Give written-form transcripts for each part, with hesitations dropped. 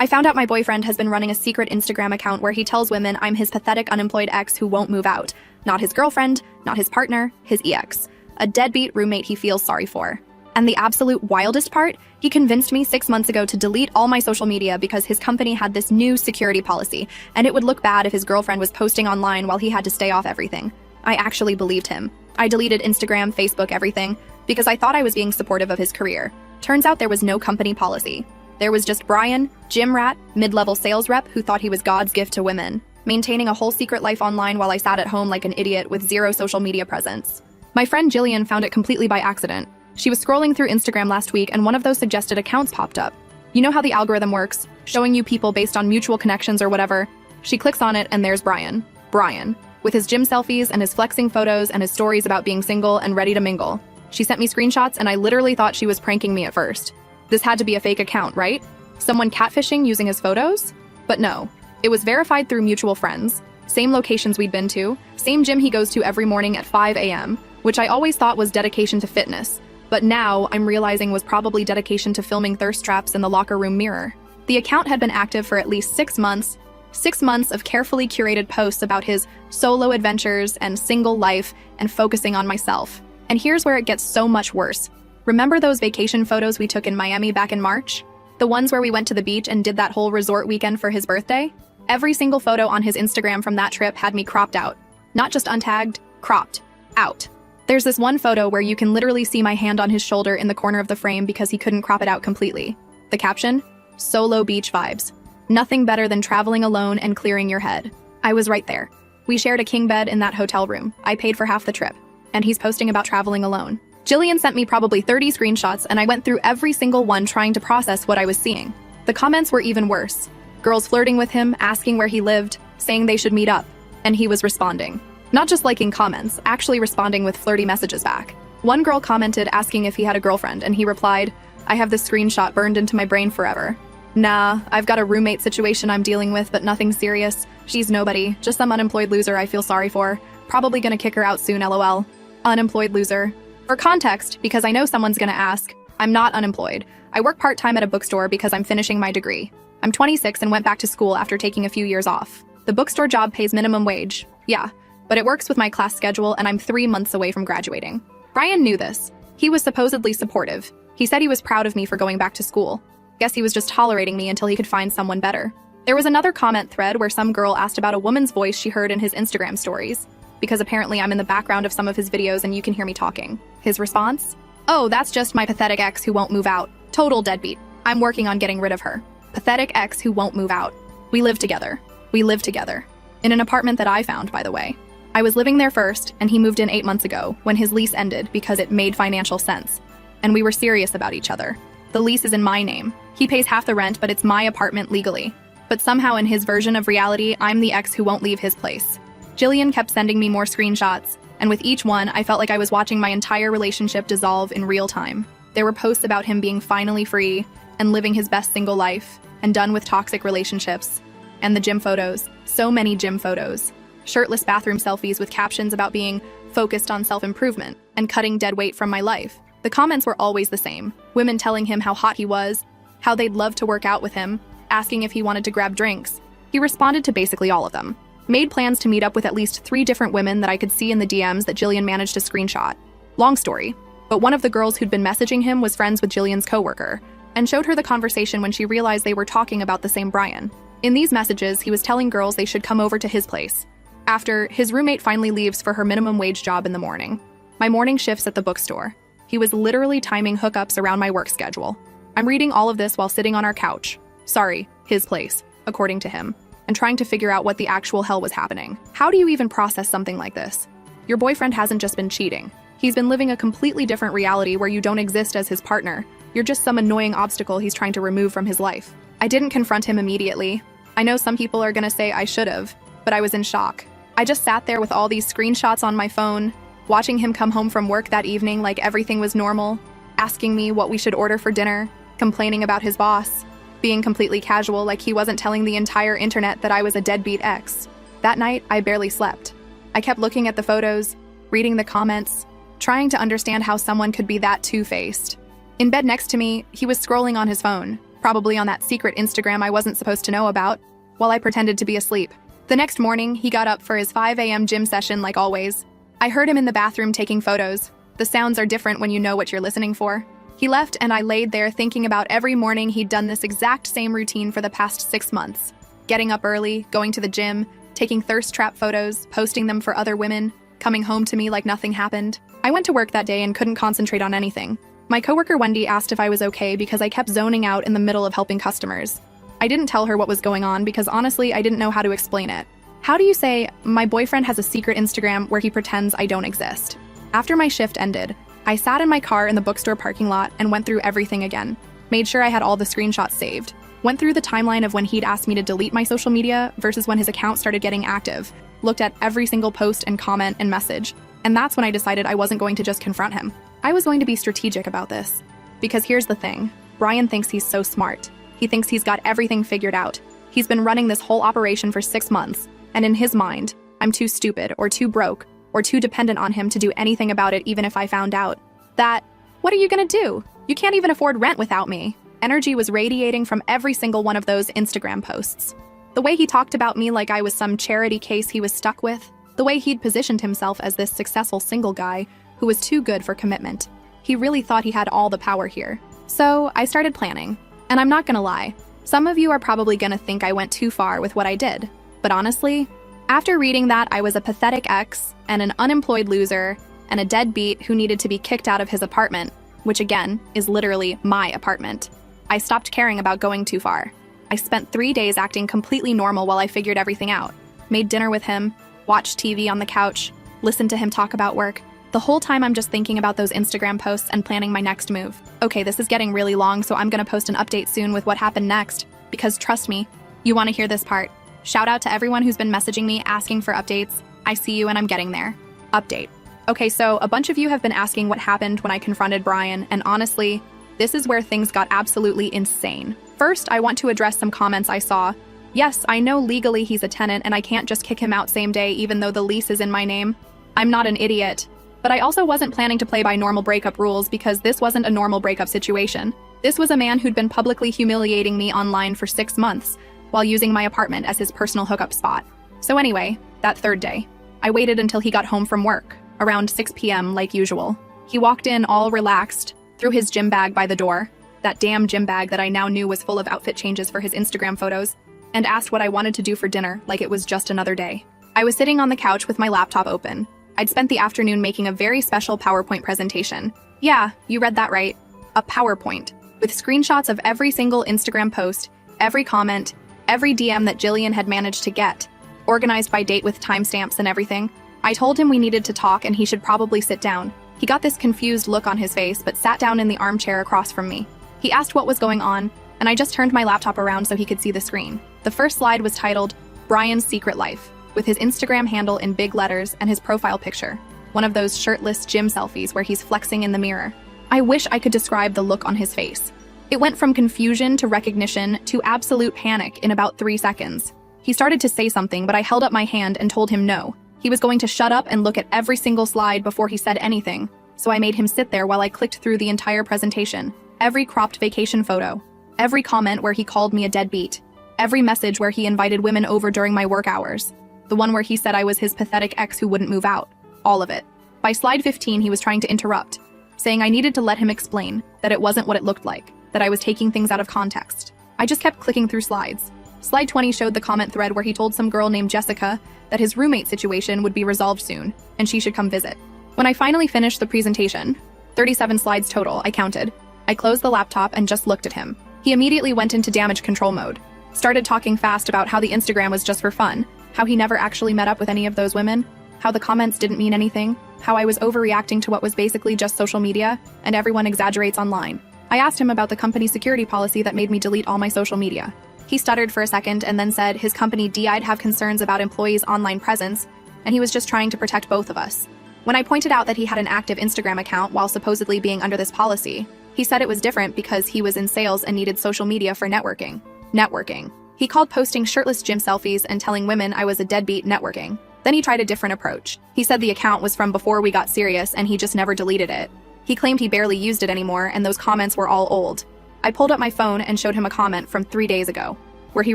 I found out my boyfriend has been running a secret Instagram account where he tells women I'm his pathetic unemployed ex who won't move out. Not his girlfriend, not his partner, his EX. A deadbeat roommate he feels sorry for. And the absolute wildest part? He convinced me 6 months ago to delete all my social media because his company had this new security policy, and it would look bad if his girlfriend was posting online while he had to stay off everything. I actually believed him. I deleted Instagram, Facebook, everything, because I thought I was being supportive of his career. Turns out there was no company policy. There was just Brian, gym rat, mid-level sales rep who thought he was God's gift to women, maintaining a whole secret life online while I sat at home like an idiot with zero social media presence. My friend Jillian found it completely by accident. She was scrolling through Instagram last week and one of those suggested accounts popped up. You know how the algorithm works, showing you people based on mutual connections or whatever? She clicks on it and there's Brian. Brian, with his gym selfies and his flexing photos and his stories about being single and ready to mingle. She sent me screenshots and I literally thought she was pranking me at first. This had to be a fake account, right? Someone catfishing using his photos? But no, it was verified through mutual friends, same locations we'd been to, same gym he goes to every morning at 5 a.m., which I always thought was dedication to fitness. But now I'm realizing was probably dedication to filming thirst traps in the locker room mirror. The account had been active for at least 6 months, 6 months of carefully curated posts about his solo adventures and single life and focusing on myself. And here's where it gets so much worse. Remember those vacation photos we took in Miami back in March? The ones where we went to the beach and did that whole resort weekend for his birthday? Every single photo on his Instagram from that trip had me cropped out. Not just untagged, cropped out. There's this one photo where you can literally see my hand on his shoulder in the corner of the frame because he couldn't crop it out completely. The caption? Solo beach vibes. Nothing better than traveling alone and clearing your head. I was right there. We shared a king bed in that hotel room. I paid for half the trip. And he's posting about traveling alone. Jillian sent me probably 30 screenshots and I went through every single one trying to process what I was seeing. The comments were even worse. Girls flirting with him, asking where he lived, saying they should meet up. And he was responding. Not just liking comments, actually responding with flirty messages back. One girl commented asking if he had a girlfriend, and he replied, "I have this screenshot burned into my brain forever. Nah, I've got a roommate situation I'm dealing with, but nothing serious. She's nobody, just some unemployed loser I feel sorry for. Probably gonna kick her out soon, lol. Unemployed loser. For context, because I know someone's gonna ask, I'm not unemployed. I work part-time at a bookstore because I'm finishing my degree. I'm 26 and went back to school after taking a few years off. The bookstore job pays minimum wage. Yeah. But it works with my class schedule and I'm 3 months away from graduating. Brian knew this. He was supposedly supportive. He said he was proud of me for going back to school. Guess he was just tolerating me until he could find someone better. There was another comment thread where some girl asked about a woman's voice she heard in his Instagram stories, because apparently I'm in the background of some of his videos and you can hear me talking. His response? Oh, that's just my pathetic ex who won't move out. Total deadbeat. I'm working on getting rid of her. Pathetic ex who won't move out. We live together. We live together. In an apartment that I found, by the way. I was living there first, and he moved in 8 months ago, when his lease ended because it made financial sense. And we were serious about each other. The lease is in my name. He pays half the rent, but it's my apartment legally. But somehow in his version of reality, I'm the ex who won't leave his place. Jillian kept sending me more screenshots, and with each one, I felt like I was watching my entire relationship dissolve in real time. There were posts about him being finally free, and living his best single life, and done with toxic relationships. And the gym photos. So many gym photos. Shirtless bathroom selfies with captions about being focused on self-improvement and cutting dead weight from my life. The comments were always the same. Women telling him how hot he was, how they'd love to work out with him, asking if he wanted to grab drinks. He responded to basically all of them. Made plans to meet up with at least 3 different women that I could see in the DMs that Jillian managed to screenshot. Long story, but one of the girls who'd been messaging him was friends with Jillian's coworker, and showed her the conversation when she realized they were talking about the same Brian. In these messages, he was telling girls they should come over to his place. After, his roommate finally leaves for her minimum wage job in the morning. My morning shifts at the bookstore. He was literally timing hookups around my work schedule. I'm reading all of this while sitting on our couch. Sorry, his place, according to him, and trying to figure out what the actual hell was happening. How do you even process something like this? Your boyfriend hasn't just been cheating. He's been living a completely different reality where you don't exist as his partner. You're just some annoying obstacle he's trying to remove from his life. I didn't confront him immediately. I know some people are gonna say I should've, but I was in shock. I just sat there with all these screenshots on my phone, watching him come home from work that evening like everything was normal, asking me what we should order for dinner, complaining about his boss, being completely casual like he wasn't telling the entire internet that I was a deadbeat ex. That night, I barely slept. I kept looking at the photos, reading the comments, trying to understand how someone could be that two-faced. In bed next to me, he was scrolling on his phone, probably on that secret Instagram I wasn't supposed to know about, while I pretended to be asleep. The next morning, he got up for his 5 a.m. gym session like always. I heard him in the bathroom taking photos. The sounds are different when you know what you're listening for. He left and I laid there thinking about every morning he'd done this exact same routine for the past 6 months. Getting up early, going to the gym, taking thirst trap photos, posting them for other women, coming home to me like nothing happened. I went to work that day and couldn't concentrate on anything. My coworker Wendy asked if I was okay because I kept zoning out in the middle of helping customers. I didn't tell her what was going on because honestly, I didn't know how to explain it. How do you say, my boyfriend has a secret Instagram where he pretends I don't exist? After my shift ended, I sat in my car in the bookstore parking lot and went through everything again. Made sure I had all the screenshots saved. Went through the timeline of when he'd asked me to delete my social media versus when his account started getting active. Looked at every single post and comment and message. And that's when I decided I wasn't going to just confront him. I was going to be strategic about this. Because here's the thing. Brian thinks he's so smart. He thinks he's got everything figured out. He's been running this whole operation for 6 months. And in his mind, I'm too stupid or too broke or too dependent on him to do anything about it even if I found out. What are you gonna do? You can't even afford rent without me. Energy was radiating from every single one of those Instagram posts. The way he talked about me like I was some charity case he was stuck with. The way he'd positioned himself as this successful single guy who was too good for commitment. He really thought he had all the power here. So I started planning. And I'm not gonna lie, some of you are probably gonna think I went too far with what I did. But honestly, after reading that I was a pathetic ex and an unemployed loser and a deadbeat who needed to be kicked out of his apartment, which again is literally my apartment, I stopped caring about going too far. I spent 3 days acting completely normal while I figured everything out. Made dinner with him, watched TV on the couch, listened to him talk about work. The whole time I'm just thinking about those Instagram posts and planning my next move. Okay, this is getting really long, so I'm gonna post an update soon with what happened next, because trust me, you wanna hear this part. Shout out to everyone who's been messaging me asking for updates. I see you and I'm getting there. Update. Okay, so a bunch of you have been asking what happened when I confronted Brian, and honestly, this is where things got absolutely insane. First, I want to address some comments I saw. Yes, I know legally he's a tenant and I can't just kick him out same day even though the lease is in my name. I'm not an idiot. But I also wasn't planning to play by normal breakup rules because this wasn't a normal breakup situation. This was a man who'd been publicly humiliating me online for 6 months while using my apartment as his personal hookup spot. So anyway, that third day, I waited until he got home from work, around 6 p.m. like usual. He walked in all relaxed, threw his gym bag by the door, that damn gym bag that I now knew was full of outfit changes for his Instagram photos, and asked what I wanted to do for dinner like it was just another day. I was sitting on the couch with my laptop open. I'd spent the afternoon making a very special PowerPoint presentation. Yeah, you read that right. A PowerPoint, with screenshots of every single Instagram post, every comment, every DM that Jillian had managed to get, organized by date with timestamps and everything. I told him we needed to talk and he should probably sit down. He got this confused look on his face but sat down in the armchair across from me. He asked what was going on, and I just turned my laptop around so he could see the screen. The first slide was titled, Brian's Secret Life, with his Instagram handle in big letters and his profile picture, one of those shirtless gym selfies where he's flexing in the mirror. I wish I could describe the look on his face. It went from confusion to recognition to absolute panic in about 3 seconds. He started to say something, but I held up my hand and told him no. He was going to shut up and look at every single slide before he said anything, so I made him sit there while I clicked through the entire presentation. Every cropped vacation photo, every comment where he called me a deadbeat, every message where he invited women over during my work hours, the one where he said I was his pathetic ex who wouldn't move out, all of it. By slide 15, he was trying to interrupt, saying I needed to let him explain that it wasn't what it looked like, that I was taking things out of context. I just kept clicking through slides. Slide 20 showed the comment thread where he told some girl named Jessica that his roommate situation would be resolved soon, and she should come visit. When I finally finished the presentation, 37 slides total, I counted, I closed the laptop and just looked at him. He immediately went into damage control mode, started talking fast about how the Instagram was just for fun, how he never actually met up with any of those women, how the comments didn't mean anything, how I was overreacting to what was basically just social media, and everyone exaggerates online. I asked him about the company's security policy that made me delete all my social media. He stuttered for a second and then said his company DI'd have concerns about employees' online presence, and he was just trying to protect both of us. When I pointed out that he had an active Instagram account while supposedly being under this policy, he said it was different because he was in sales and needed social media for networking. Networking. He called posting shirtless gym selfies and telling women I was a deadbeat networking. Then he tried a different approach. He said the account was from before we got serious and he just never deleted it. He claimed he barely used it anymore and those comments were all old. I pulled up my phone and showed him a comment from 3 days ago, where he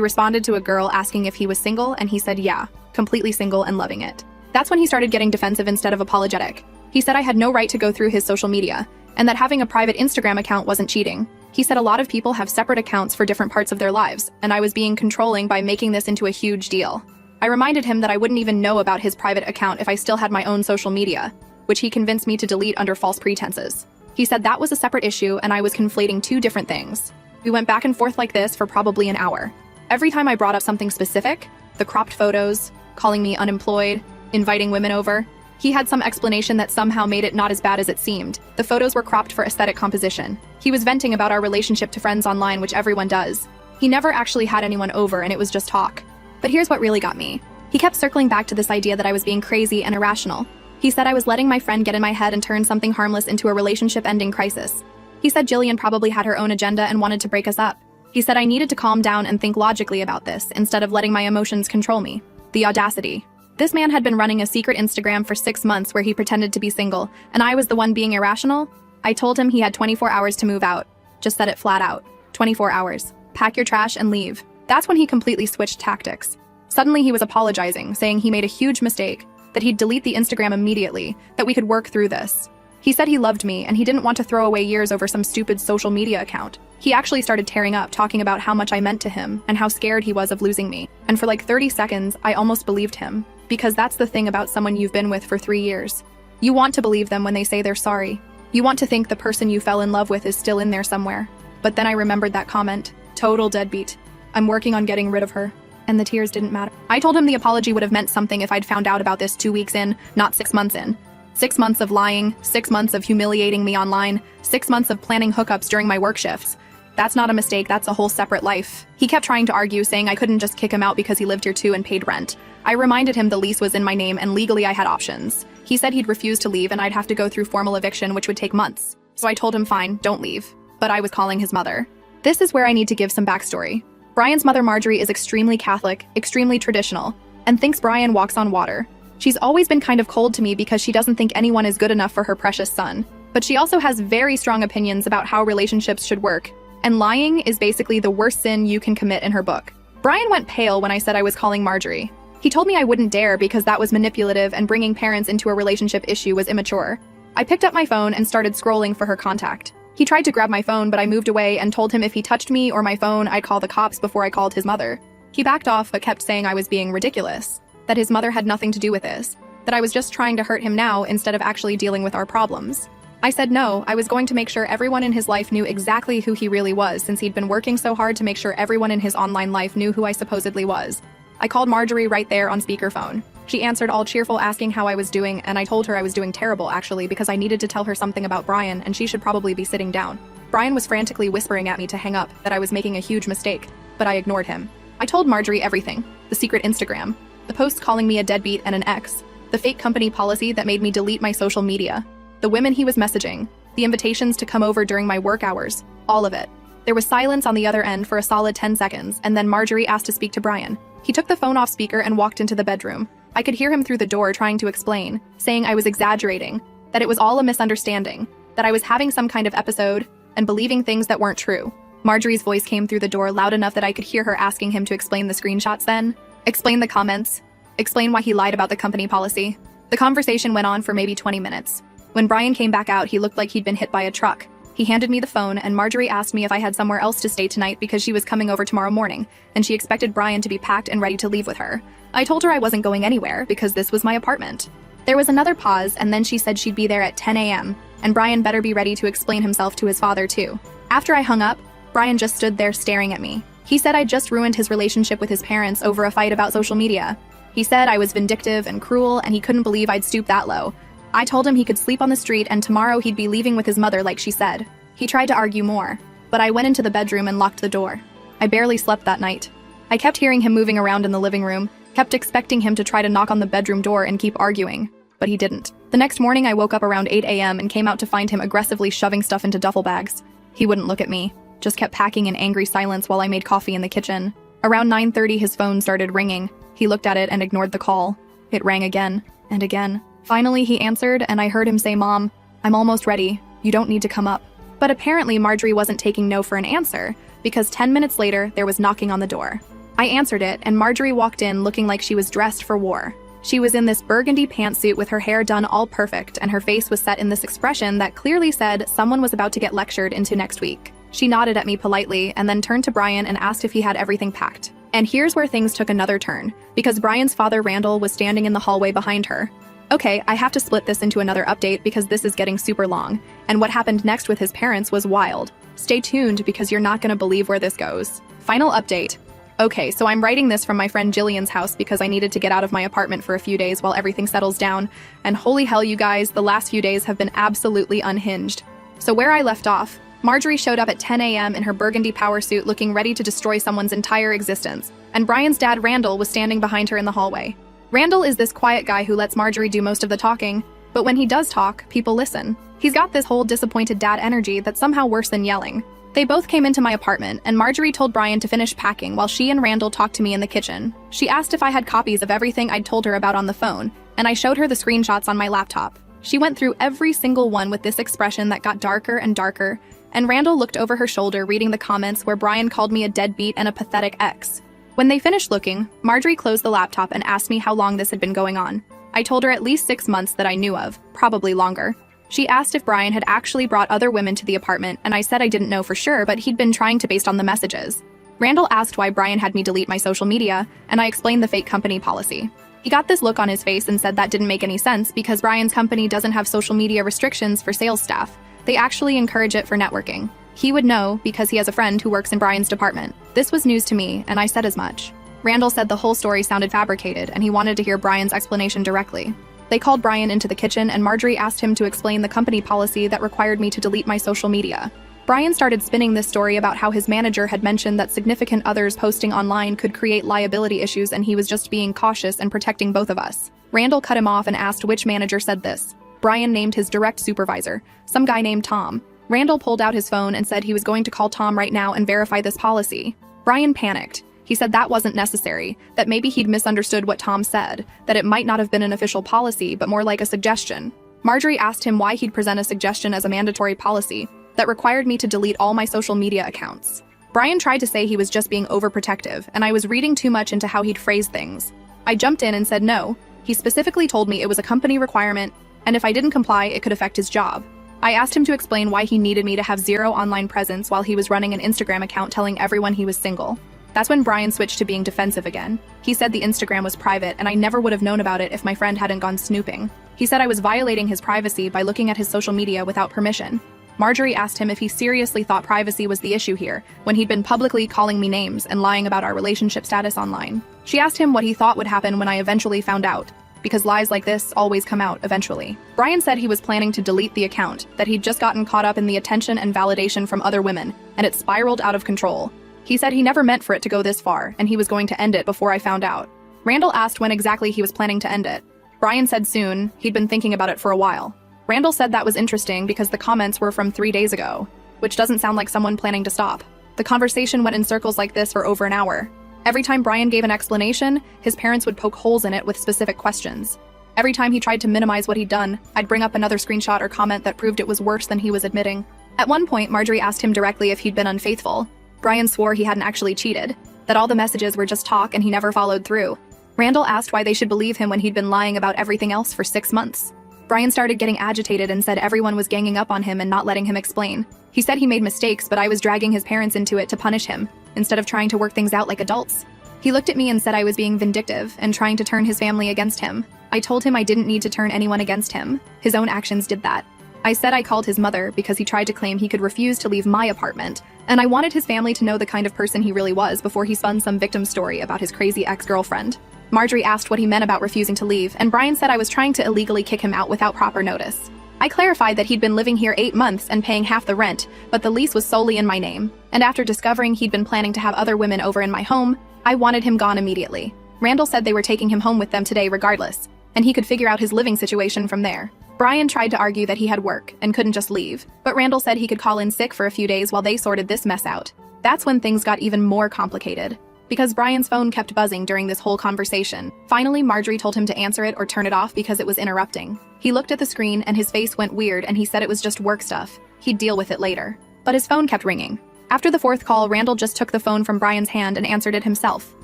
responded to a girl asking if he was single, and he said yeah, completely single and loving it. That's when he started getting defensive instead of apologetic. He said I had no right to go through his social media, and that having a private Instagram account wasn't cheating. He said a lot of people have separate accounts for different parts of their lives, and I was being controlling by making this into a huge deal. I reminded him that I wouldn't even know about his private account if I still had my own social media, which he convinced me to delete under false pretenses. He said that was a separate issue and I was conflating two different things. We went back and forth like this for probably an hour. Every time I brought up something specific, the cropped photos, calling me unemployed, inviting women over, he had some explanation that somehow made it not as bad as it seemed. The photos were cropped for aesthetic composition. He was venting about our relationship to friends online, which everyone does. He never actually had anyone over and it was just talk. But here's what really got me. He kept circling back to this idea that I was being crazy and irrational. He said I was letting my friend get in my head and turn something harmless into a relationship-ending crisis. He said Jillian probably had her own agenda and wanted to break us up. He said I needed to calm down and think logically about this instead of letting my emotions control me. The audacity. This man had been running a secret Instagram for 6 months where he pretended to be single, and I was the one being irrational? I told him he had 24 hours to move out. Just said it flat out. 24 hours. Pack your trash and leave. That's when he completely switched tactics. Suddenly he was apologizing, saying he made a huge mistake, that he'd delete the Instagram immediately, that we could work through this. He said he loved me and he didn't want to throw away years over some stupid social media account. He actually started tearing up, talking about how much I meant to him and how scared he was of losing me. And for like 30 seconds, I almost believed him. Because that's the thing about someone you've been with for 3 years. You want to believe them when they say they're sorry. You want to think the person you fell in love with is still in there somewhere. But then I remembered that comment. Total deadbeat. I'm working on getting rid of her. And the tears didn't matter. I told him the apology would have meant something if I'd found out about this 2 weeks in, not 6 months in. 6 months of lying, 6 months of humiliating me online, 6 months of planning hookups during my work shifts. That's not a mistake, that's a whole separate life. He kept trying to argue, saying I couldn't just kick him out because he lived here too and paid rent. I reminded him the lease was in my name and legally I had options. He said he'd refuse to leave and I'd have to go through formal eviction, which would take months. So I told him fine, don't leave. But I was calling his mother. This is where I need to give some backstory. Brian's mother Marjorie is extremely Catholic, extremely traditional, and thinks Brian walks on water. She's always been kind of cold to me because she doesn't think anyone is good enough for her precious son. But she also has very strong opinions about how relationships should work, and lying is basically the worst sin you can commit in her book. Brian went pale when I said I was calling Marjorie. He told me I wouldn't dare because that was manipulative and bringing parents into a relationship issue was immature. I picked up my phone and started scrolling for her contact. He tried to grab my phone, but I moved away and told him if he touched me or my phone, I'd call the cops before I called his mother. He backed off but kept saying I was being ridiculous, that his mother had nothing to do with this, that I was just trying to hurt him now instead of actually dealing with our problems. I said no, I was going to make sure everyone in his life knew exactly who he really was since he'd been working so hard to make sure everyone in his online life knew who I supposedly was. I called Marjorie right there on speakerphone. She answered all cheerful asking how I was doing, and I told her I was doing terrible actually because I needed to tell her something about Brian and she should probably be sitting down. Brian was frantically whispering at me to hang up, that I was making a huge mistake, but I ignored him. I told Marjorie everything. The secret Instagram, the post calling me a deadbeat and an ex, the fake company policy that made me delete my social media, the women he was messaging, the invitations to come over during my work hours, all of it. There was silence on the other end for a solid 10 seconds, and then Marjorie asked to speak to Brian. He took the phone off speaker and walked into the bedroom. I could hear him through the door trying to explain, saying I was exaggerating, that it was all a misunderstanding, that I was having some kind of episode, and believing things that weren't true. Marjorie's voice came through the door loud enough that I could hear her asking him to explain the screenshots then, explain the comments, explain why he lied about the company policy. The conversation went on for maybe 20 minutes. When Brian came back out, he looked like he'd been hit by a truck. He handed me the phone, and Marjorie asked me if I had somewhere else to stay tonight because she was coming over tomorrow morning, and she expected Brian to be packed and ready to leave with her. I told her I wasn't going anywhere because this was my apartment. There was another pause, and then she said she'd be there at 10 a.m., and Brian better be ready to explain himself to his father too. After I hung up, Brian just stood there staring at me. He said I'd just ruined his relationship with his parents over a fight about social media. He said I was vindictive and cruel, and he couldn't believe I'd stoop that low. I told him he could sleep on the street and tomorrow he'd be leaving with his mother like she said. He tried to argue more, but I went into the bedroom and locked the door. I barely slept that night. I kept hearing him moving around in the living room, kept expecting him to try to knock on the bedroom door and keep arguing, but he didn't. The next morning I woke up around 8 a.m. and came out to find him aggressively shoving stuff into duffel bags. He wouldn't look at me, just kept packing in angry silence while I made coffee in the kitchen. Around 9:30 his phone started ringing. He looked at it and ignored the call. It rang again and again. Finally he answered and I heard him say, "Mom, I'm almost ready. You don't need to come up." But apparently Marjorie wasn't taking no for an answer, because 10 minutes later, there was knocking on the door. I answered it, and Marjorie walked in looking like she was dressed for war. She was in this burgundy pantsuit with her hair done all perfect, and her face was set in this expression that clearly said someone was about to get lectured into next week. She nodded at me politely and then turned to Brian and asked if he had everything packed. And here's where things took another turn, because Brian's father Randall was standing in the hallway behind her. Okay, I have to split this into another update because this is getting super long, and what happened next with his parents was wild. Stay tuned because you're not gonna believe where this goes. Final update. Okay, so I'm writing this from my friend Jillian's house because I needed to get out of my apartment for a few days while everything settles down, and holy hell you guys, the last few days have been absolutely unhinged. So where I left off, Marjorie showed up at 10 a.m. in her burgundy power suit looking ready to destroy someone's entire existence, and Brian's dad Randall was standing behind her in the hallway. Randall is this quiet guy who lets Marjorie do most of the talking, but when he does talk, people listen. He's got this whole disappointed dad energy that's somehow worse than yelling. They both came into my apartment, and Marjorie told Brian to finish packing while she and Randall talked to me in the kitchen. She asked if I had copies of everything I'd told her about on the phone, and I showed her the screenshots on my laptop. She went through every single one with this expression that got darker and darker, and Randall looked over her shoulder reading the comments where Brian called me a deadbeat and a pathetic ex. When they finished looking, Marjorie closed the laptop and asked me how long this had been going on. I told her at least 6 months that I knew of, probably longer. She asked if Brian had actually brought other women to the apartment, and I said I didn't know for sure, but he'd been trying to based on the messages. Randall asked why Brian had me delete my social media, and I explained the fake company policy. He got this look on his face and said that didn't make any sense because Brian's company doesn't have social media restrictions for sales staff. They actually encourage it for networking. He would know because he has a friend who works in Brian's department. This was news to me, and I said as much. Randall said the whole story sounded fabricated, and he wanted to hear Brian's explanation directly. They called Brian into the kitchen, and Marjorie asked him to explain the company policy that required me to delete my social media. Brian started spinning this story about how his manager had mentioned that significant others posting online could create liability issues and he was just being cautious and protecting both of us. Randall cut him off and asked which manager said this. Brian named his direct supervisor, some guy named Tom. Randall pulled out his phone and said he was going to call Tom right now and verify this policy. Brian panicked. He said that wasn't necessary, that maybe he'd misunderstood what Tom said, that it might not have been an official policy, but more like a suggestion. Marjorie asked him why he'd present a suggestion as a mandatory policy that required me to delete all my social media accounts. Brian tried to say he was just being overprotective, and I was reading too much into how he'd phrased things. I jumped in and said no. He specifically told me it was a company requirement, and if I didn't comply, it could affect his job. I asked him to explain why he needed me to have zero online presence while he was running an Instagram account telling everyone he was single. That's when Brian switched to being defensive again. He said the Instagram was private and I never would have known about it if my friend hadn't gone snooping. He said I was violating his privacy by looking at his social media without permission. Marjorie asked him if he seriously thought privacy was the issue here, when he'd been publicly calling me names and lying about our relationship status online. She asked him what he thought would happen when I eventually found out, because lies like this always come out eventually. Brian said he was planning to delete the account, that he'd just gotten caught up in the attention and validation from other women, and it spiraled out of control. He said he never meant for it to go this far, and he was going to end it before I found out. Randall asked when exactly he was planning to end it. Brian said soon. He'd been thinking about it for a while. Randall said that was interesting because the comments were from 3 days ago, which doesn't sound like someone planning to stop. The conversation went in circles like this for over an hour. Every time Brian gave an explanation, his parents would poke holes in it with specific questions. Every time he tried to minimize what he'd done, I'd bring up another screenshot or comment that proved it was worse than he was admitting. At one point, Marjorie asked him directly if he'd been unfaithful. Brian swore he hadn't actually cheated, that all the messages were just talk and he never followed through. Randall asked why they should believe him when he'd been lying about everything else for 6 months. Brian started getting agitated and said everyone was ganging up on him and not letting him explain. He said he made mistakes, but I was dragging his parents into it to punish him, instead of trying to work things out like adults. He looked at me and said I was being vindictive and trying to turn his family against him. I told him I didn't need to turn anyone against him. His own actions did that. I said I called his mother because he tried to claim he could refuse to leave my apartment, and I wanted his family to know the kind of person he really was before he spun some victim story about his crazy ex-girlfriend. Marjorie asked what he meant about refusing to leave, and Brian said I was trying to illegally kick him out without proper notice. I clarified that he'd been living here 8 months and paying half the rent, but the lease was solely in my name, and after discovering he'd been planning to have other women over in my home, I wanted him gone immediately. Randall said they were taking him home with them today regardless, and he could figure out his living situation from there. Brian tried to argue that he had work and couldn't just leave, but Randall said he could call in sick for a few days while they sorted this mess out. That's when things got even more complicated, because Brian's phone kept buzzing during this whole conversation. Finally, Marjorie told him to answer it or turn it off because it was interrupting. He looked at the screen and his face went weird and he said it was just work stuff. He'd deal with it later. But his phone kept ringing. After the fourth call, Randall just took the phone from Brian's hand and answered it himself.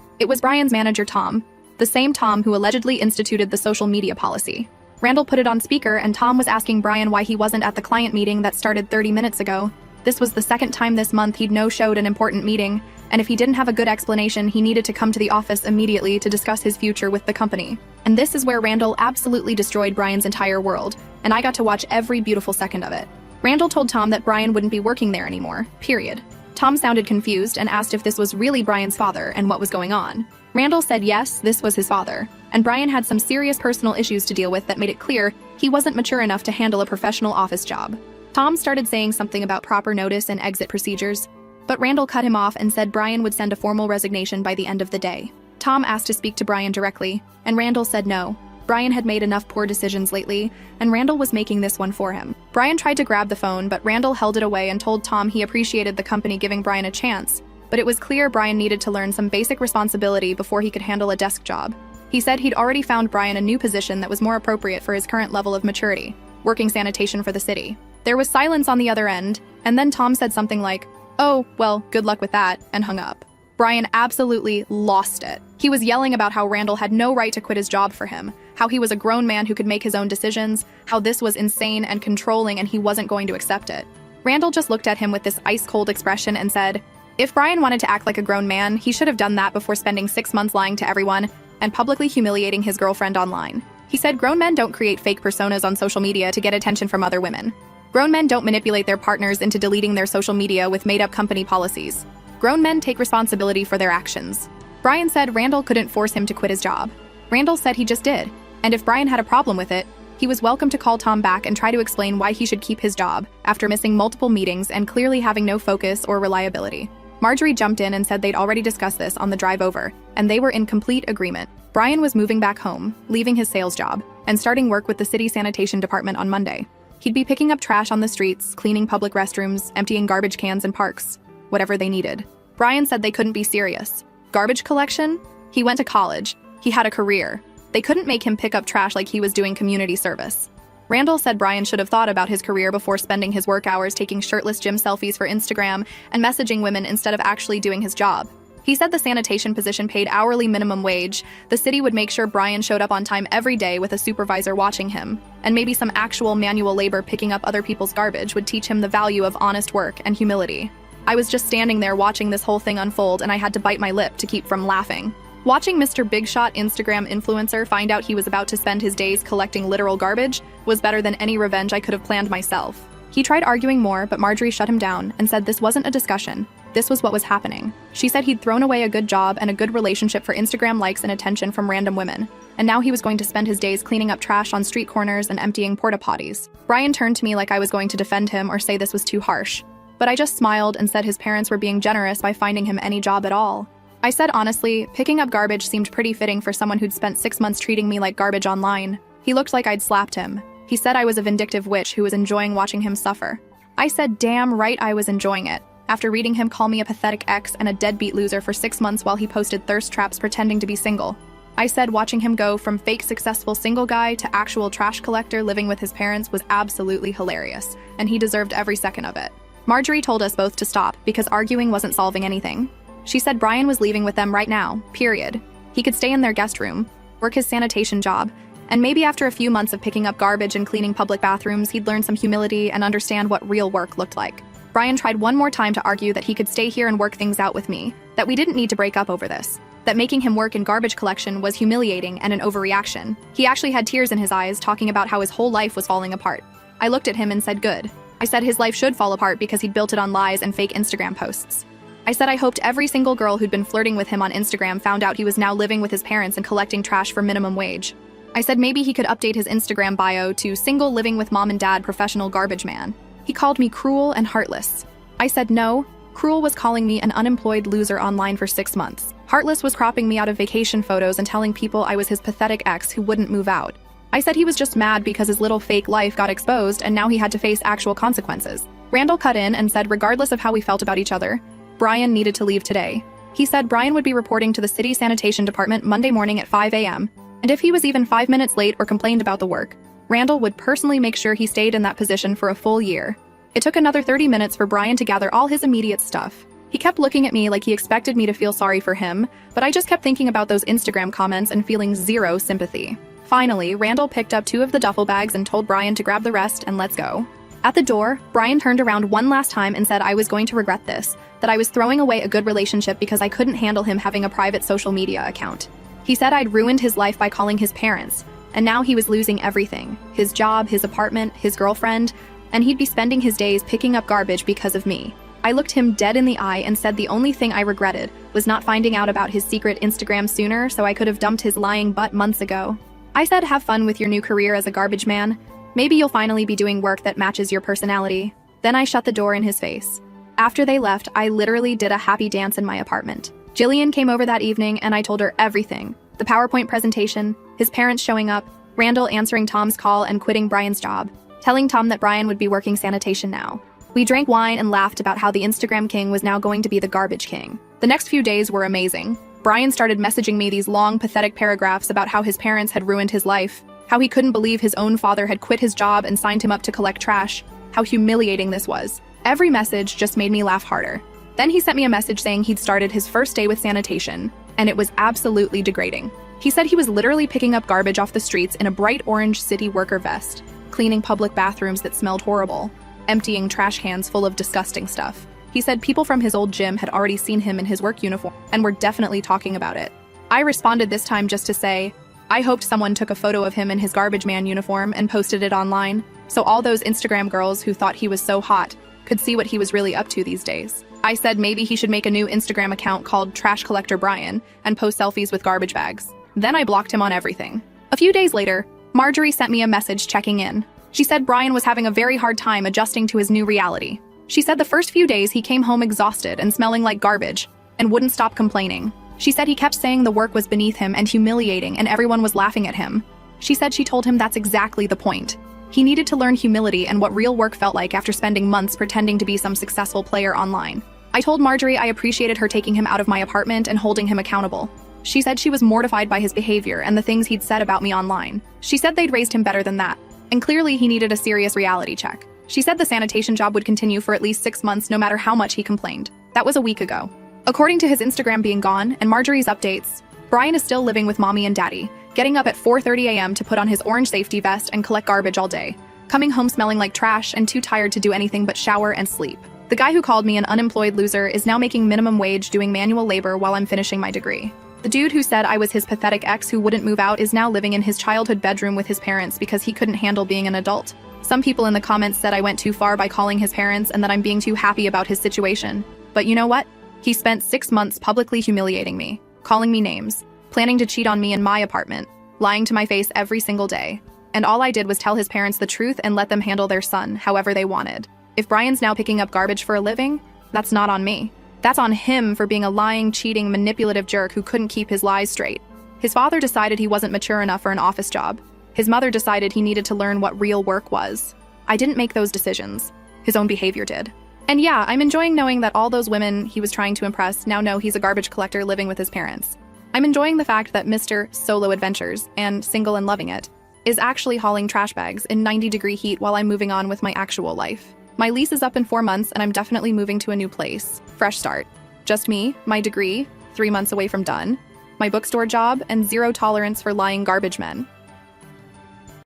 It was Brian's manager, Tom, the same Tom who allegedly instituted the social media policy. Randall put it on speaker, and Tom was asking Brian why he wasn't at the client meeting that started 30 minutes ago. This was the second time this month he'd no-showed an important meeting, and if he didn't have a good explanation, he needed to come to the office immediately to discuss his future with the company. And this is where Randall absolutely destroyed Brian's entire world, and I got to watch every beautiful second of it. Randall told Tom that Brian wouldn't be working there anymore, period. Tom sounded confused and asked if this was really Brian's father and what was going on. Randall said yes, this was his father, and Brian had some serious personal issues to deal with that made it clear he wasn't mature enough to handle a professional office job. Tom started saying something about proper notice and exit procedures, but Randall cut him off and said Brian would send a formal resignation by the end of the day. Tom asked to speak to Brian directly, and Randall said no. Brian had made enough poor decisions lately, and Randall was making this one for him. Brian tried to grab the phone, but Randall held it away and told Tom he appreciated the company giving Brian a chance, but it was clear Brian needed to learn some basic responsibility before he could handle a desk job. He said he'd already found Brian a new position that was more appropriate for his current level of maturity, working sanitation for the city. There was silence on the other end, and then Tom said something like, "Oh, well, good luck with that," and hung up. Brian absolutely lost it. He was yelling about how Randall had no right to quit his job for him, how he was a grown man who could make his own decisions, how this was insane and controlling and he wasn't going to accept it. Randall just looked at him with this ice-cold expression and said, if Brian wanted to act like a grown man, he should have done that before spending 6 months lying to everyone and publicly humiliating his girlfriend online. He said grown men don't create fake personas on social media to get attention from other women. Grown men don't manipulate their partners into deleting their social media with made-up company policies. Grown men take responsibility for their actions. Brian said Randall couldn't force him to quit his job. Randall said he just did, and if Brian had a problem with it, he was welcome to call Tom back and try to explain why he should keep his job after missing multiple meetings and clearly having no focus or reliability. Marjorie jumped in and said they'd already discussed this on the drive over, and they were in complete agreement. Brian was moving back home, leaving his sales job, and starting work with the city sanitation department on Monday. He'd be picking up trash on the streets, cleaning public restrooms, emptying garbage cans in parks, whatever they needed. Brian said they couldn't be serious. Garbage collection? He went to college. He had a career. They couldn't make him pick up trash like he was doing community service. Randall said Brian should have thought about his career before spending his work hours taking shirtless gym selfies for Instagram and messaging women instead of actually doing his job. He said the sanitation position paid hourly minimum wage, the city would make sure Brian showed up on time every day with a supervisor watching him, and maybe some actual manual labor picking up other people's garbage would teach him the value of honest work and humility. I was just standing there watching this whole thing unfold and I had to bite my lip to keep from laughing. Watching Mr. Big Shot Instagram influencer find out he was about to spend his days collecting literal garbage was better than any revenge I could have planned myself. He tried arguing more, but Marjorie shut him down and said this wasn't a discussion. This was what was happening. She said he'd thrown away a good job and a good relationship for Instagram likes and attention from random women, and now he was going to spend his days cleaning up trash on street corners and emptying porta potties. Brian turned to me like I was going to defend him or say this was too harsh, but I just smiled and said his parents were being generous by finding him any job at all. I said honestly, picking up garbage seemed pretty fitting for someone who'd spent 6 months treating me like garbage online. He looked like I'd slapped him. He said I was a vindictive witch who was enjoying watching him suffer. I said damn right I was enjoying it, after reading him call me a pathetic ex and a deadbeat loser for 6 months while he posted thirst traps pretending to be single. I said watching him go from fake successful single guy to actual trash collector living with his parents was absolutely hilarious, and he deserved every second of it. Marjorie told us both to stop because arguing wasn't solving anything. She said Brian was leaving with them right now, period. He could stay in their guest room, work his sanitation job, and maybe after a few months of picking up garbage and cleaning public bathrooms, he'd learn some humility and understand what real work looked like. Brian tried one more time to argue that he could stay here and work things out with me, that we didn't need to break up over this, that making him work in garbage collection was humiliating and an overreaction. He actually had tears in his eyes talking about how his whole life was falling apart. I looked at him and said good. I said his life should fall apart because he'd built it on lies and fake Instagram posts. I said I hoped every single girl who'd been flirting with him on Instagram found out he was now living with his parents and collecting trash for minimum wage. I said maybe he could update his Instagram bio to single living with mom and dad professional garbage man. He called me cruel and heartless. I said no. Cruel was calling me an unemployed loser online for 6 months. Heartless was cropping me out of vacation photos and telling people I was his pathetic ex who wouldn't move out. I said he was just mad because his little fake life got exposed and now he had to face actual consequences. Randall cut in and said regardless of how we felt about each other, Brian needed to leave today. He said Brian would be reporting to the city sanitation department Monday morning at 5 a.m., and if he was even 5 minutes late or complained about the work, Randall would personally make sure he stayed in that position for a full year. It took another 30 minutes for Brian to gather all his immediate stuff. He kept looking at me like he expected me to feel sorry for him, but I just kept thinking about those Instagram comments and feeling zero sympathy. Finally, Randall picked up 2 of the duffel bags and told Brian to grab the rest and let's go. At the door, Brian turned around one last time and said I was going to regret this, that I was throwing away a good relationship because I couldn't handle him having a private social media account. He said I'd ruined his life by calling his parents, and now he was losing everything: his job, his apartment, his girlfriend, and he'd be spending his days picking up garbage because of me. I looked him dead in the eye and said the only thing I regretted was not finding out about his secret Instagram sooner, so I could have dumped his lying butt months ago. I said, have fun with your new career as a garbage man. Maybe you'll finally be doing work that matches your personality. Then I shut the door in his face. After they left, I literally did a happy dance in my apartment. Jillian came over that evening and I told her everything. The PowerPoint presentation, his parents showing up, Randall answering Tom's call and quitting Brian's job, telling Tom that Brian would be working sanitation now. We drank wine and laughed about how the Instagram king was now going to be the garbage king. The next few days were amazing. Brian started messaging me these long, pathetic paragraphs about how his parents had ruined his life, how he couldn't believe his own father had quit his job and signed him up to collect trash, how humiliating this was. Every message just made me laugh harder. Then he sent me a message saying he'd started his first day with sanitation, and it was absolutely degrading. He said he was literally picking up garbage off the streets in a bright orange city worker vest, cleaning public bathrooms that smelled horrible, emptying trash cans full of disgusting stuff. He said people from his old gym had already seen him in his work uniform and were definitely talking about it. I responded this time just to say, I hoped someone took a photo of him in his garbage man uniform and posted it online, so all those Instagram girls who thought he was so hot could see what he was really up to these days. I said maybe he should make a new Instagram account called Trash Collector Brian and post selfies with garbage bags. Then I blocked him on everything. A few days later, Marjorie sent me a message checking in. She said Brian was having a very hard time adjusting to his new reality. She said the first few days he came home exhausted and smelling like garbage and wouldn't stop complaining. She said he kept saying the work was beneath him and humiliating and everyone was laughing at him. She said she told him that's exactly the point. He needed to learn humility and what real work felt like after spending months pretending to be some successful player online. I told Marjorie I appreciated her taking him out of my apartment and holding him accountable. She said she was mortified by his behavior and the things he'd said about me online. She said they'd raised him better than that, and clearly he needed a serious reality check. She said the sanitation job would continue for at least 6 months no matter how much he complained. That was a week ago. According to his Instagram being gone and Marjorie's updates, Brian is still living with mommy and daddy, getting up at 4:30 a.m. to put on his orange safety vest and collect garbage all day, coming home smelling like trash and too tired to do anything but shower and sleep. The guy who called me an unemployed loser is now making minimum wage doing manual labor while I'm finishing my degree. The dude who said I was his pathetic ex who wouldn't move out is now living in his childhood bedroom with his parents because he couldn't handle being an adult. Some people in the comments said I went too far by calling his parents and that I'm being too happy about his situation. But you know what? He spent 6 months publicly humiliating me, calling me names, planning to cheat on me in my apartment, lying to my face every single day. And all I did was tell his parents the truth and let them handle their son however they wanted. If Brian's now picking up garbage for a living, that's not on me. That's on him for being a lying, cheating, manipulative jerk who couldn't keep his lies straight. His father decided he wasn't mature enough for an office job. His mother decided he needed to learn what real work was. I didn't make those decisions. His own behavior did. And yeah, I'm enjoying knowing that all those women he was trying to impress now know he's a garbage collector living with his parents. I'm enjoying the fact that Mr. Solo Adventures, and single and loving it, is actually hauling trash bags in 90-degree heat while I'm moving on with my actual life. My lease is up in 4 months and I'm definitely moving to a new place. Fresh start. Just me, my degree, 3 months away from done, my bookstore job, and zero tolerance for lying garbage men.